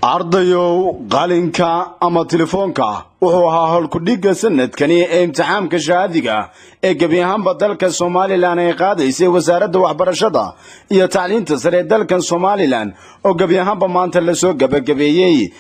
ardayow qalinka ama telefoonka wuxuu ahaa howlkudhiga sanadkani ee imtixaanka shahaadiga ee gebi ahaanba dalka Soomaaliland ay qaadaysay wasaaradda waxbarashada iyo tacliinta sare dalkan Soomaaliland oo gebi ahaanba maanta la soo gabagabeeyay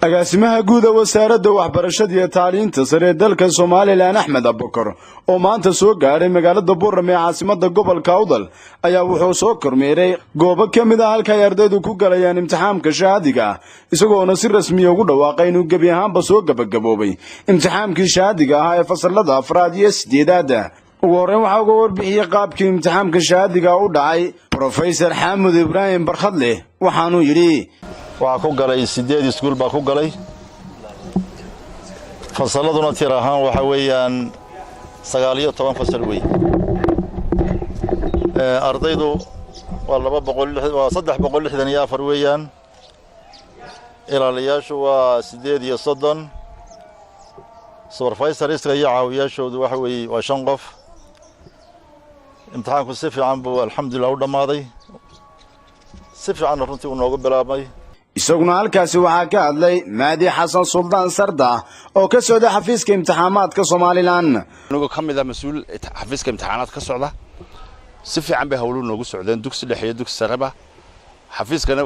agaasimaha guud ee wasaaradda waxbarashada iyo tacliinta sare dalka Soomaaliland Axmed Abukar oo maanta soo gaaray magaalada Boorame ee caasimadda gobolka Awdal ayaa wuxuu soo kormeeray goobo kamid ah halka ay ardaydu ku galayaan imtixaanka shahaadiga isagoo si rasmi ah ugu dhawaaqay inuu gebi ahaanba soo gabagaboobay imtixaankii shahaadiga ah ee fasalada 4 iyo 8 ugu horreyn waxa uu warbixiyay qaabkii imtixaanka shahaadiga u dhacay Professor Xamuud Ibrahim Barkhadle waxaanu yiri waxa ku galay 8 iskuul baa ku galay fasaladuna tir ahaan waxa weeyaan 19 fasal way ardaydu waa 364 weeyaan ilaaliyaashu waa 8 supervisor iyo caawiyaashoodu waxa weey waa 5 qof imtixaanku si fiican buu alxamdulillah u dhamaaday si fiican runtii uu noogu bilaabmay isaguna halkaasi waxa ka hadlay Maadi Xasan Suldaan Sarda oo ka socda xafiiska imtixaanaadka Soomaaliland anigu kamid ah mas'uul xafiiska imtixaanaadka ka socda si fiican bay hawluhu noogu socdeen dugsi dhexe iyo dugsi sareba xafiiskana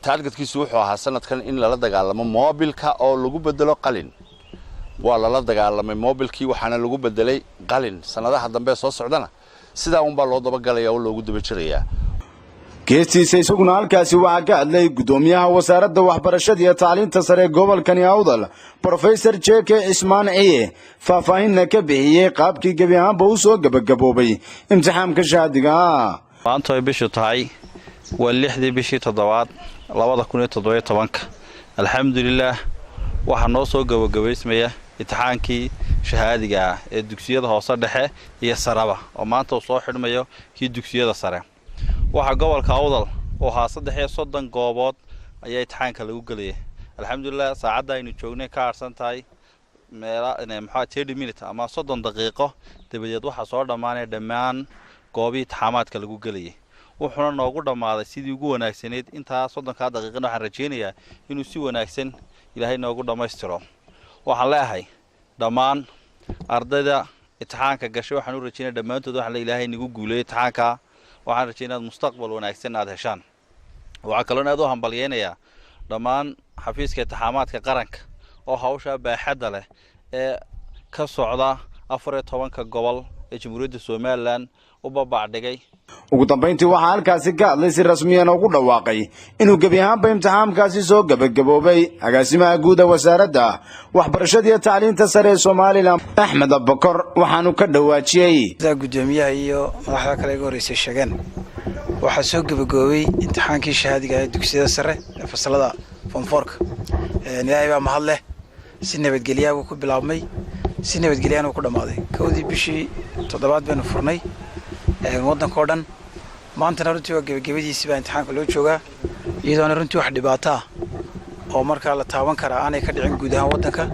targetkiisu wuxuu ahaa sanadkan in la dagaalamo mobilka oo lagu bedelo qalin waa la dagaalamay mobilkii waxaana lagu bedelay qalin sanadaha dambe soo socdana sida uun baa loo daba galay oo loogu daba jirayaa geestiisa isaguna halkaasi waxa ka hadlay gudoomiyaha wasaaradda waxbarashada iyo tacliinta sare gobolka Awdal Professor Jeke Ismaan Ciye faahfaahin ka bixiyay qaabkii gebi ahaanba uu soo gabagaboobay imtixaanka shahaadiga maanta ay bishu tahay waa 6 bishii 7 2017 alxamdulillah waxa noo soo gabagabeysmaya imtixaankii shahaadiga ee dugsiyada hoose dhexe iyo saraba oo maanta uu soo xidhmayo kii dugsiyada sare waxa gobolka Awdal oo haa 330 goobood ayaa imtixaanka lagu galay alxamdulillah saacada aynu joognay ka arsan tahay meelaha maxaa 30 minutes ama 30 daqiiqo dabadeed waxa soo dhamaanay dhammaan goobii imtixaanaadka lagu galay wuxuuna noogu dhamaaday sidii ugu wanaagsaneed inta 30 daqiiqo waxaan rajeynayaa inuu si wanaagsan Ilaahay noogu dhameystiro waxaan leeyahay dhammaan ardayda imtixaanka gashay waxaan u rajeynayaa dhamaantood waxa la Ilaahay nagu guuleeyay imtixaanka waxaan rajeynayaa mustaqbal wanaagsan aad heshaan waxa kale oo aad u hambalyeynaya dhammaan xafiiska imtixaanaadka qaranka oo hawsha baaxadda leh ee ka socda 14 gobol ee Jamhuuriyadda Soomaaliland u babacdhigay ugu dambeyntii waxa halkaasi ka hadlay si rasmi ah ugu dhawaaqay inuu gebi ahaanba imtixaankaasi soo gabagaboobay agaasimaha guud ee wasaaradda waxbarashada iyo tacliinta sare ee Soomaaliland Axmed Abukar waxaanu ka dhawaajiyay gudoomiyaha iyo madaxda kale ee horeysay sheegan waxa soo gabagaboobay imtixaankii shahaadiga ee dugsiyada sare ee fasalada form 4 Ilaahay baa mahad leh si nabadgelyo ku bilaabmay si nabadgelyo ku dhamaaday kowdii bishii 7 baynu furnay waddanka oo dhan maanta runtii waa gabagabadiisa baa imtixaanka loo joogaa iyadoo runtii wax dhibaato ah oo marka la taaban kara aanay ka dhicin guud ahaan waddanka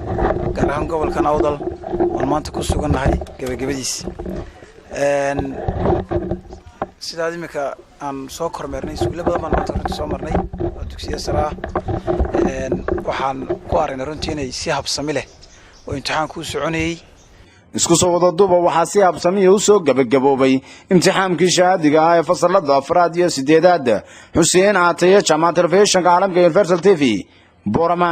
gaar ahaan gobolka Awdal oo maanta ku sugannahay gabagabadiisa sidaas imika aan soo kormeernay iskuulo badan baan maanta runtii soo marnay oo dugsiyo sare ah waxaan ku aragnay runtii inay si habsami leh oo imtixaanku u soconayay isku soo wada duuba waxa si habsami ah u soo gabagaboobay imtixaankii shahaadiga ah ee fasalada 4 iyo 8 Xuseen Aataye Jamaat Television caalamka Universal TV Boorama